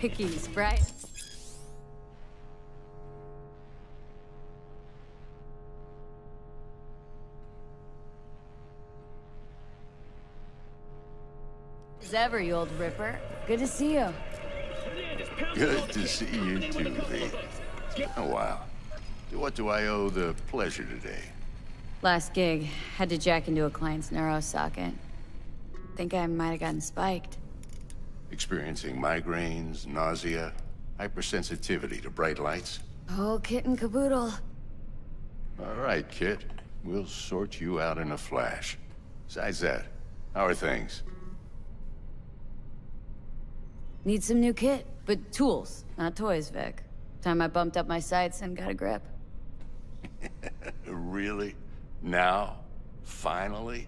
quickies, right? As ever, you old ripper. Good to see you. Good to see you too, V. Oh, wow. What do I owe the pleasure today? Last gig, had to jack into a client's neuro socket. Think I might have gotten spiked. Experiencing migraines, nausea, hypersensitivity to bright lights? Oh, kit and caboodle. All right, Kit. We'll sort you out in a flash. Besides that, how are things? Need some new kit, but tools, not toys, Vic. Time I bumped up my sights and got a grip. Really? Now? Finally?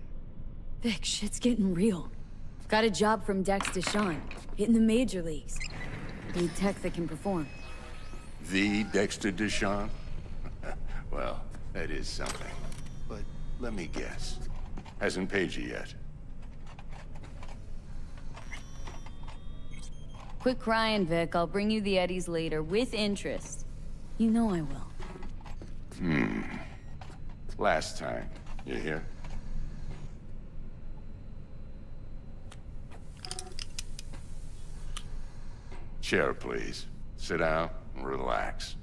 Vic, shit's getting real. Got a job from Dex to Sean, hitting the major leagues. Need tech that can perform. The Dexter Deshawn? Well, that is something. But let me guess. Hasn't paid you yet. Quit crying, Vic. I'll bring you the eddies later, with interest. You know I will. Last time. You hear? Chair, please. Sit down and relax.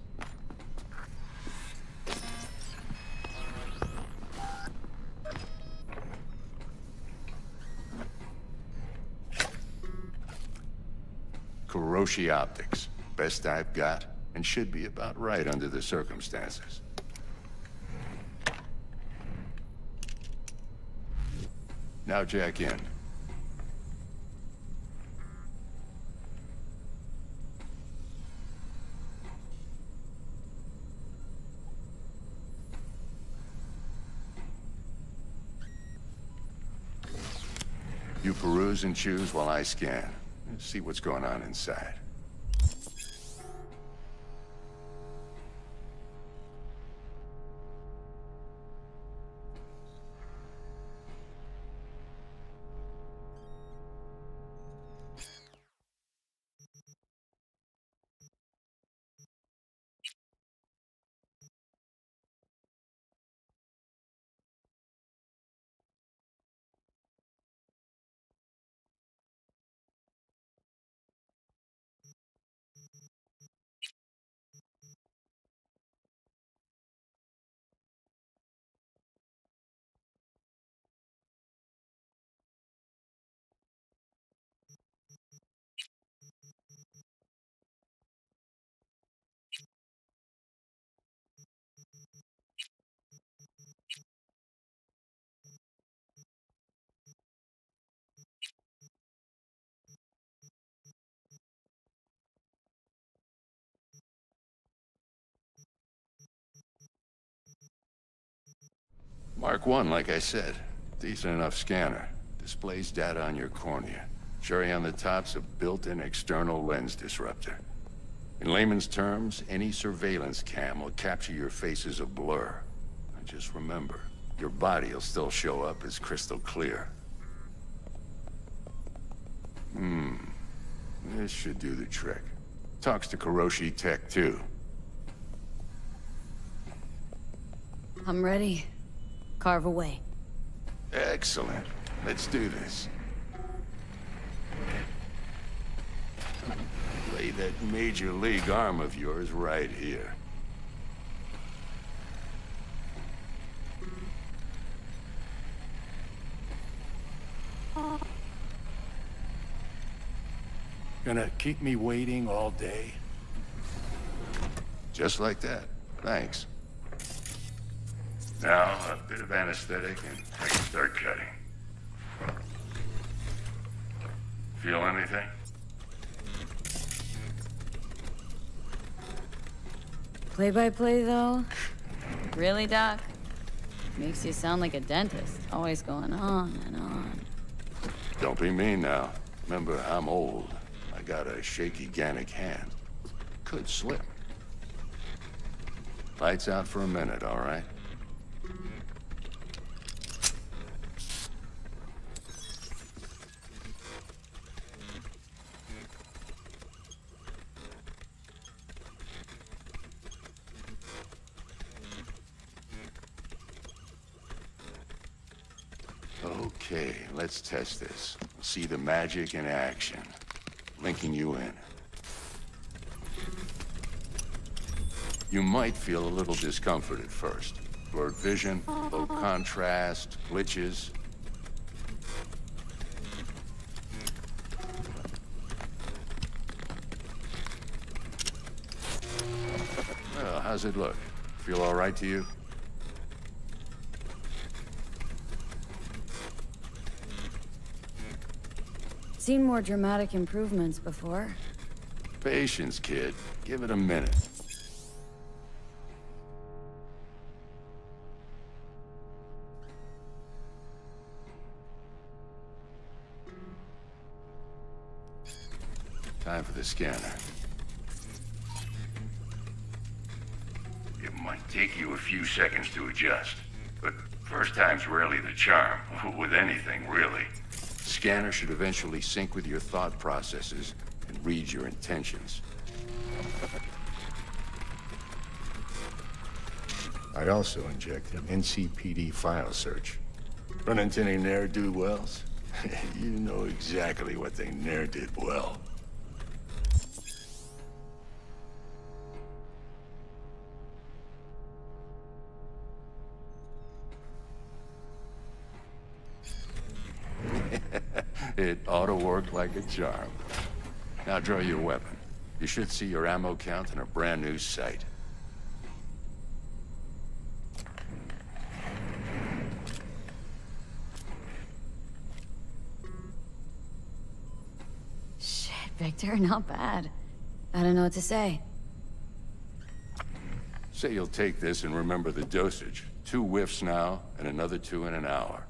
Kiroshi Optics. Best I've got, and should be about right under the circumstances. Now jack in. You peruse and choose while I scan. See what's going on inside. Mark 1, like I said. Decent enough scanner. Displays data on your cornea. Cherry on the top's a built-in external lens disruptor. In layman's terms, any surveillance cam will capture your face as a blur. And just remember, your body will still show up as crystal clear. This should do the trick. Talks to Kiroshi Tech, too. I'm ready. Carve away. Excellent. Let's do this. Lay that major league arm of yours right here. Gonna keep me waiting all day? Just like that. Thanks. Now, a bit of anesthetic and I can start cutting. Feel anything? Play-by-play, though? Really, Doc? Makes you sound like a dentist. Always going on and on. Don't be mean now. Remember, I'm old. I got a shaky Gannic hand. Could slip. Lights out for a minute, all right? Okay, let's test this. See the magic in action. Linking you in. You might feel a little discomfort at first. Blurred vision, low contrast, glitches. Well, how's it look? Feel all right to you? Seen more dramatic improvements before. Patience, kid. Give it a minute. Time for the scanner. It might take you a few seconds to adjust, but first time's rarely the charm, with anything, really. Scanner should eventually sync with your thought processes and read your intentions. I'd also inject an NCPD file search. Run into any ne'er-do-wells? You know exactly what they ne'er did well. It ought to work like a charm. Now draw your weapon. You should see your ammo count in a brand new sight. Shit, Victor, not bad. I don't know what to say. Say you'll take this and remember the dosage. 2 whiffs now, and another 2 in an hour.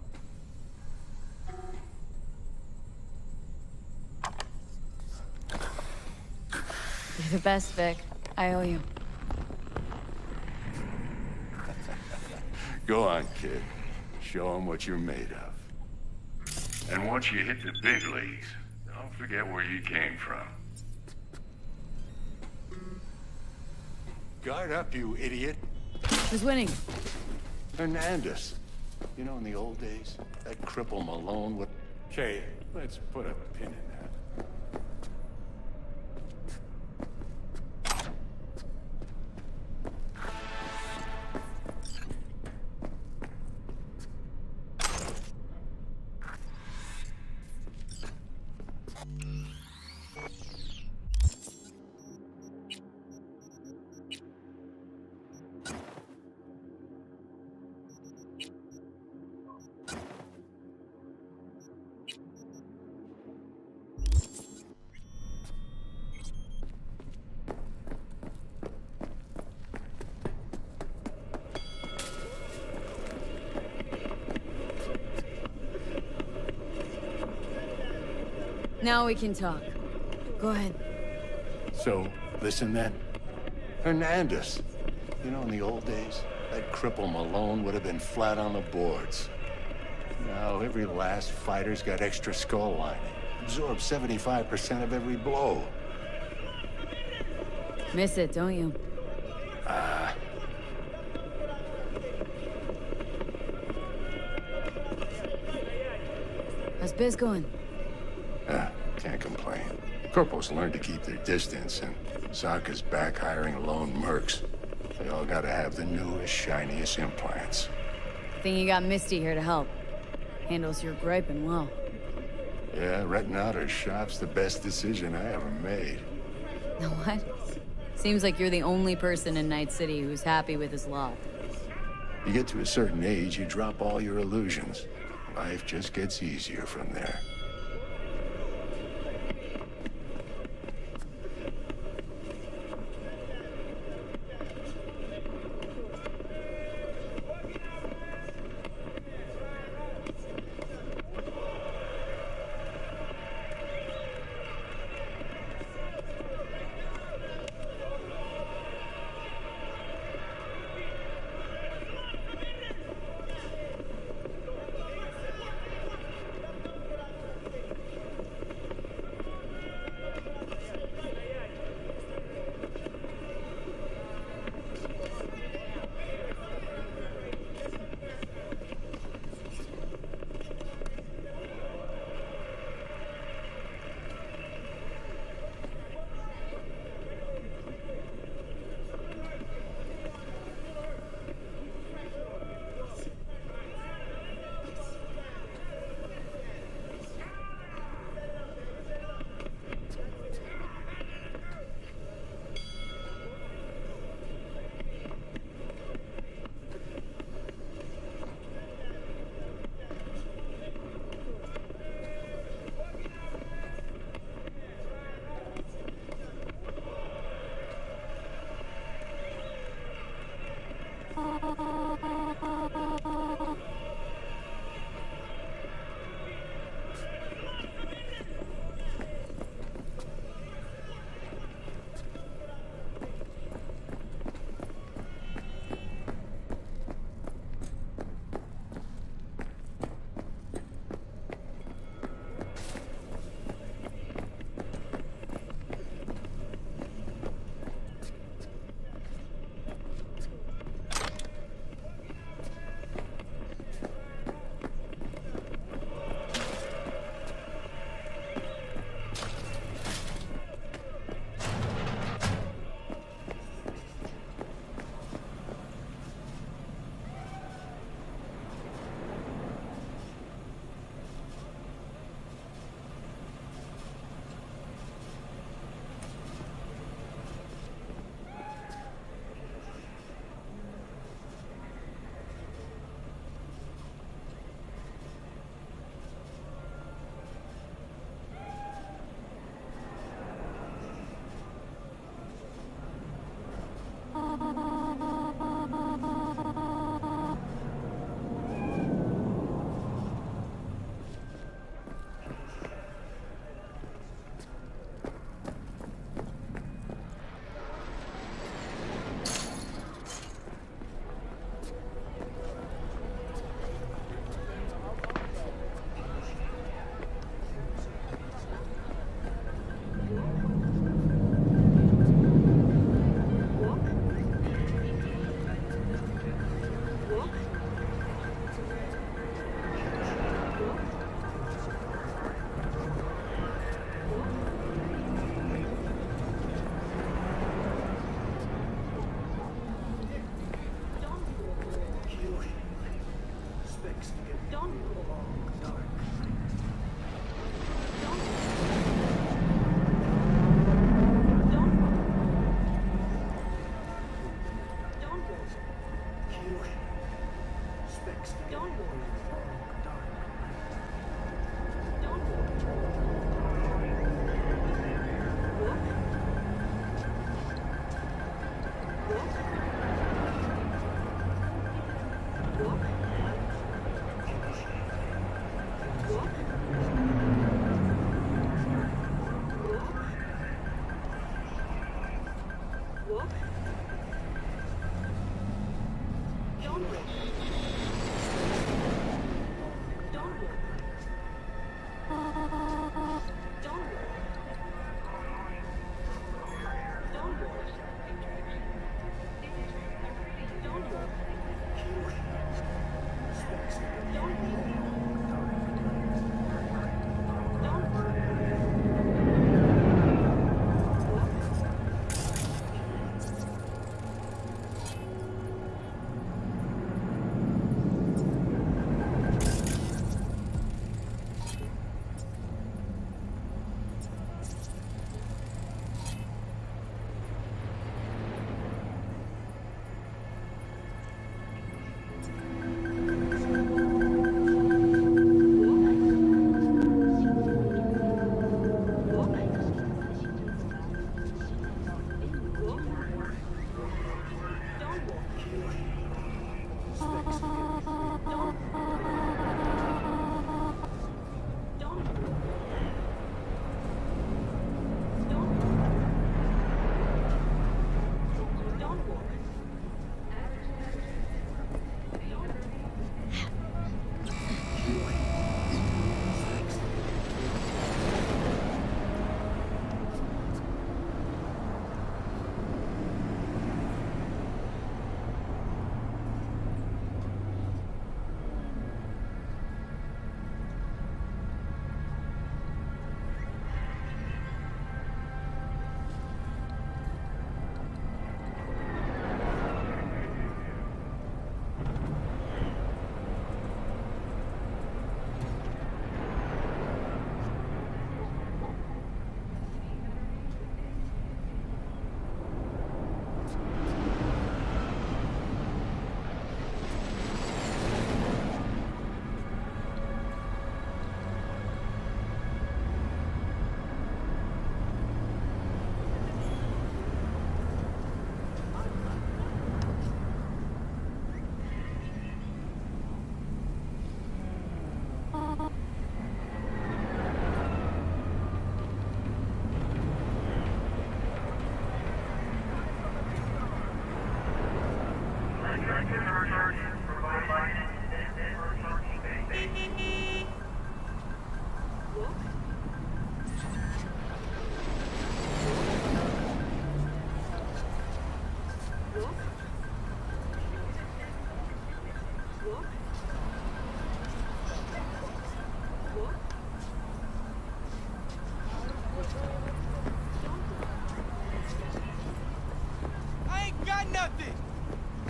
You're the best, Vic. I owe you. Go on, kid. Show them what you're made of. And once you hit the big leagues, don't forget where you came from. Guard up, you idiot. Who's winning? Hernandez. You know, in the old days, that cripple Malone would... Okay, let's put a pin in that. Now we can talk. Go ahead. So, listen then. Hernandez. You know, in the old days, that cripple Malone would have been flat on the boards. Now, every last fighter's got extra skull lining. Absorbs 75% of every blow. Miss it, don't you? How's biz going? Can't complain. Corporals learn to keep their distance, and Sokka's back hiring lone mercs. They all gotta have the newest, shiniest implants. Think you got Misty here to help. Handles your griping well. Yeah, renting out her shop's the best decision I ever made. Know what? Seems like you're the only person in Night City who's happy with his lot. You get to a certain age, you drop all your illusions. Life just gets easier from there.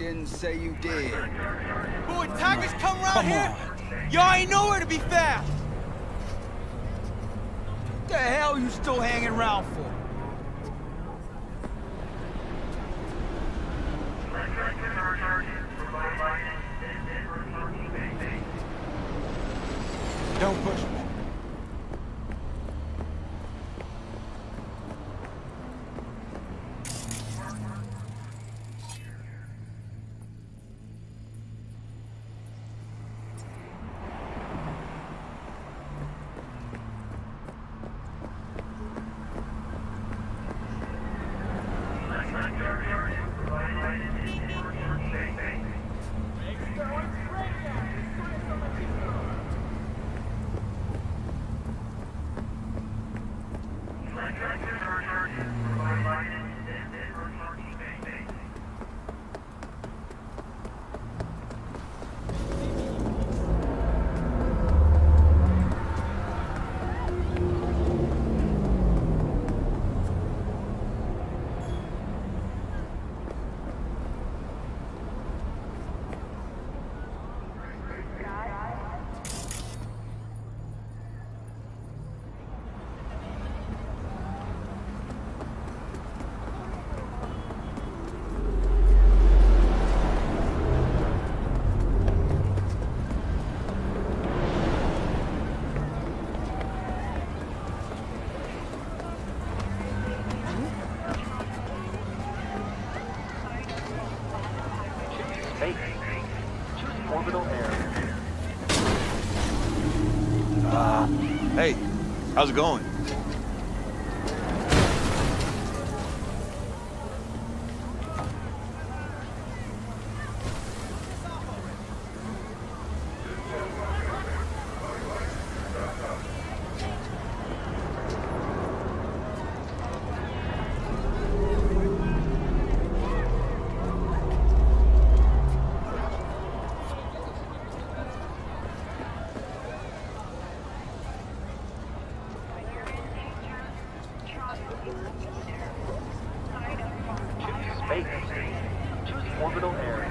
Didn't say you did. Boy, tigers come around here? Y'all ain't nowhere to be found. What the hell you still hanging around for? Don't push me. orbital area. Hey, how's it going? Space. Choose orbital area.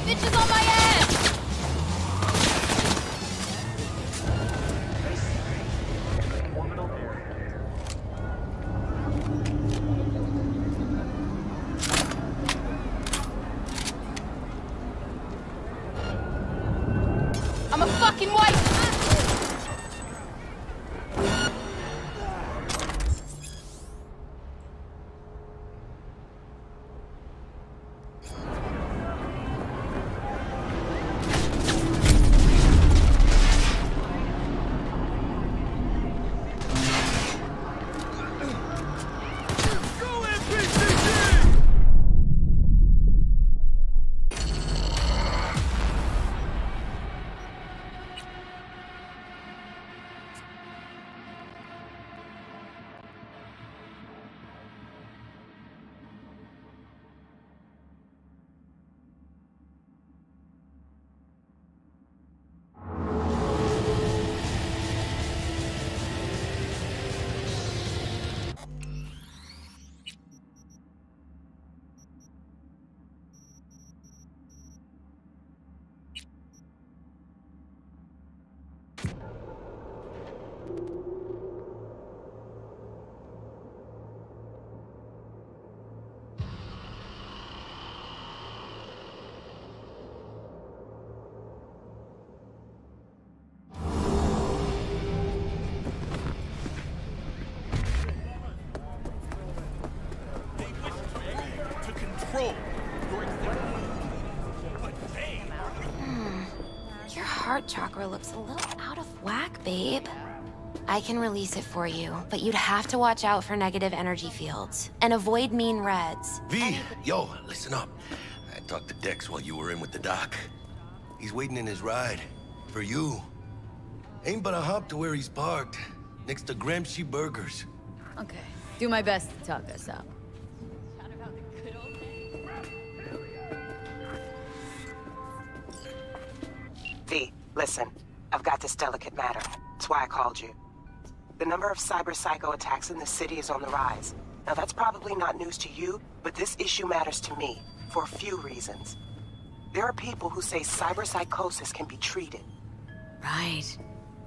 Bitches on my ass! Orbital area. I'm a fucking wife! throat chakra looks a little out of whack, babe. I can release it for you, but you'd have to watch out for negative energy fields and avoid mean reds. V, yo, listen up. I talked to Dex while you were in with the doc. He's waiting in his ride. For you. Ain't but a hop to where he's parked. Next to Gramsci Burgers. Okay. Do my best to talk us up. V, listen. I've got this delicate matter. That's why I called you. The number of cyber-psycho attacks in the city is on the rise. Now that's probably not news to you, but this issue matters to me, for a few reasons. There are people who say cyberpsychosis can be treated. Right.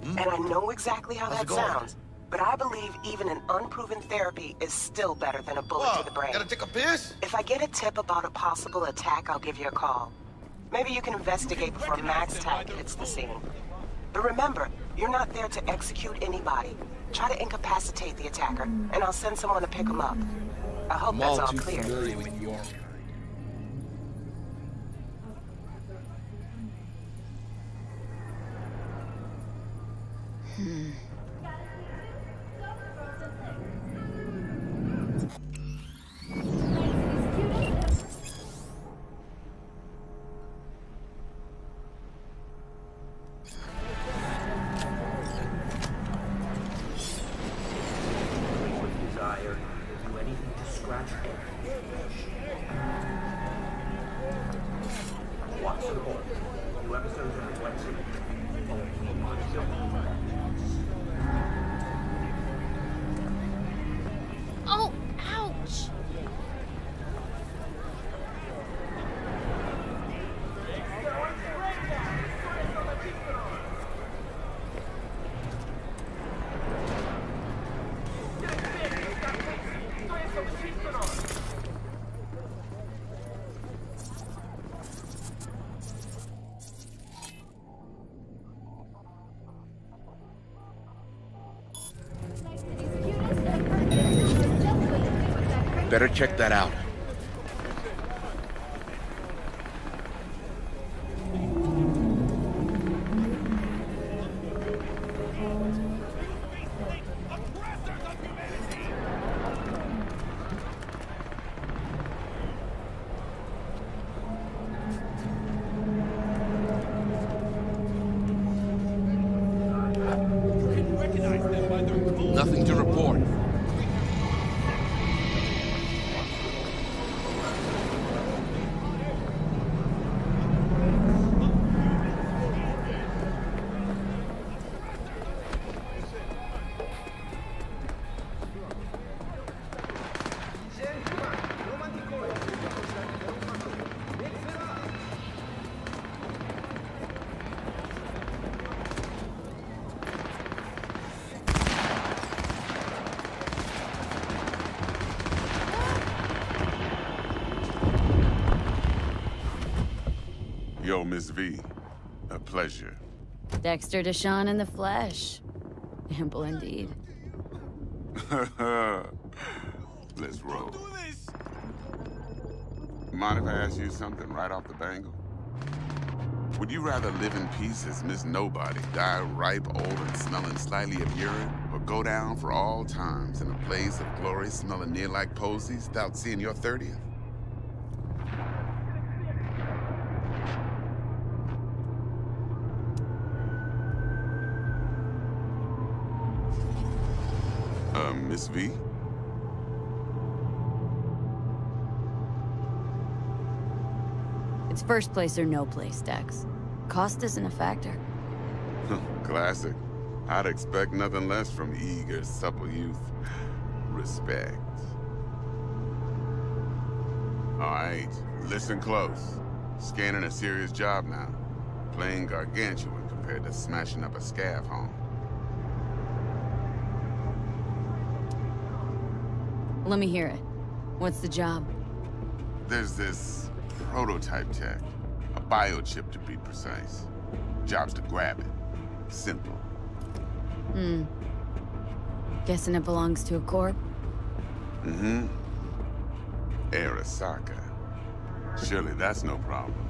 And I know exactly how that sounds, but I believe even an unproven therapy is still better than a bullet to the brain. Gotta take a piss? If I get a tip about a possible attack, I'll give you a call. Maybe you can investigate before Max Tag hits the scene. But remember, you're not there to execute anybody. Try to incapacitate the attacker, and I'll send someone to pick him up. I hope that's all clear. Desire to do anything to scratch it. Watch the board. New episodes of Wednesday. Oh, ouch! Better check that out. Nothing to report. Yo, Miss V. A pleasure. Dexter Deshawn in the flesh. Ample indeed. Let's roll. Mind if I ask you something right off the bangle? Would you rather live in peace as Miss Nobody, die ripe, old, and smelling slightly of urine, or go down for all times in a blaze of glory smelling near like posies without seeing your 30th? Miss V? It's first place or no place, Dex. Cost isn't a factor. Classic. I'd expect nothing less from eager, supple youth. Respect. All right, listen close. Scanning a serious job now. Playing gargantuan compared to smashing up a scav home. Let me hear it. What's the job? There's this prototype tech. A biochip to be precise. Job's to grab it. Simple. Guessing it belongs to a corp? Mm-hmm. Arasaka. Surely that's no problem.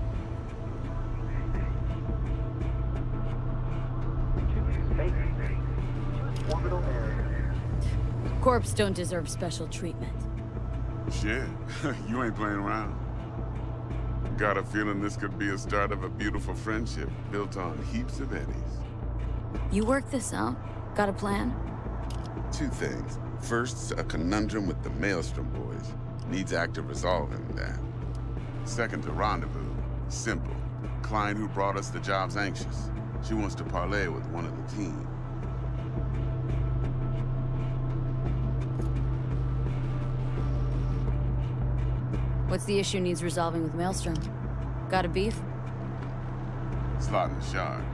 Corpse don't deserve special treatment. Shit, you ain't playing around. Got a feeling this could be a start of a beautiful friendship built on heaps of eddies. You work this out? Got a plan? Two things. First, a conundrum with the Maelstrom boys. Needs active resolving that. Second, a rendezvous. Simple. Client who brought us the job's anxious. She wants to parlay with one of the team. What's the issue needs resolving with Maelstrom? Got a beef? Slot in the shard.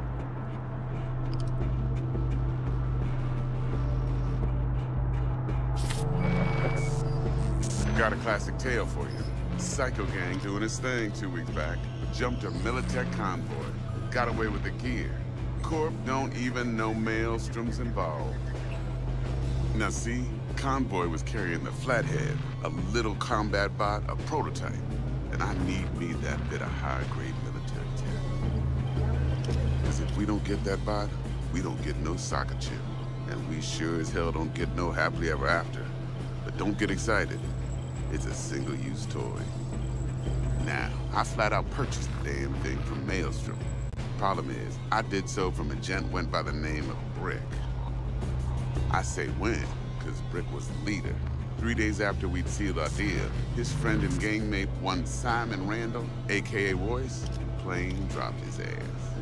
Got a classic tale for you. Psycho gang doing his thing 2 weeks back. Jumped a Militech convoy. Got away with the gear. Corp don't even know Maelstrom's involved. Now see, convoy was carrying the Flathead, a little combat bot, a prototype. And I need me that bit of high-grade military tech. Because if we don't get that bot, we don't get no soccer chip. And we sure as hell don't get no happily ever after. But don't get excited. It's a single-use toy. Now, I flat out purchased the damn thing from Maelstrom. Problem is, I did so from a gent went by the name of Brick. I say when, because Brick was the leader. 3 days after we'd sealed our deal, his friend and gangmate, one Simon Randall, aka Royce, plain dropped his ass.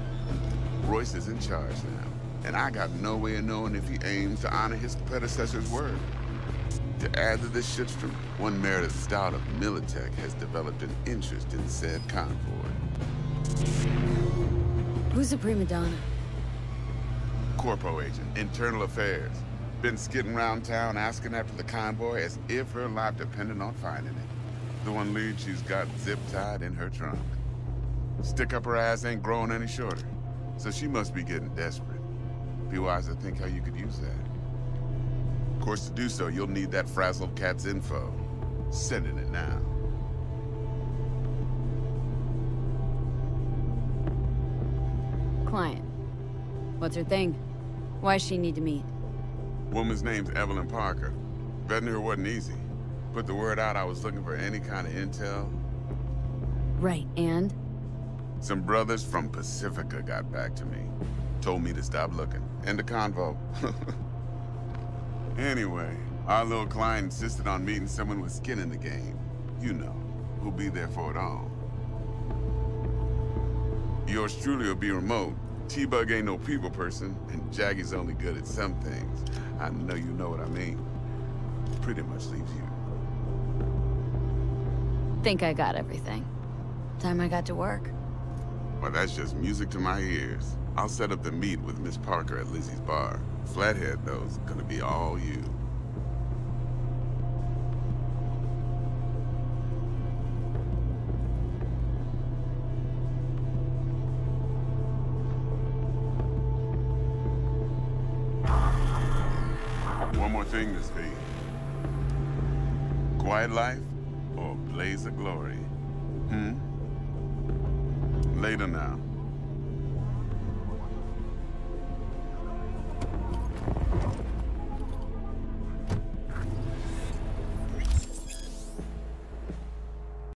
Royce is in charge now, and I got no way of knowing if he aims to honor his predecessor's word. To add to this shitstorm, one Meredith Stout of Militech has developed an interest in said convoy. Who's the prima donna? Corpo agent, internal affairs. Been skidding around town asking after the convoy as if her life depended on finding it. The one lead she's got zip-tied in her trunk. Stick up her ass ain't growing any shorter, so she must be getting desperate. Be wise to think how you could use that. Of course, to do so, you'll need that frazzled cat's info. Sending it now. Client. What's her thing? Why does she need to meet? Woman's name's Evelyn Parker. Vetting her wasn't easy. Put the word out I was looking for any kind of intel. Right, and? Some brothers from Pacifica got back to me. Told me to stop looking. End of convo. Anyway, our little client insisted on meeting someone with skin in the game. You know, who'll be there for it all. Yours truly will be remote. T-Bug ain't no people person, and Jaggy's only good at some things. I know you know what I mean. Pretty much leaves you. Think I got everything. Time I got to work. Well, that's just music to my ears. I'll set up the meet with Miss Parker at Lizzie's bar. Flathead, though, is gonna be all you. One more thing, Miss V. Quiet life or blaze of glory? Later now.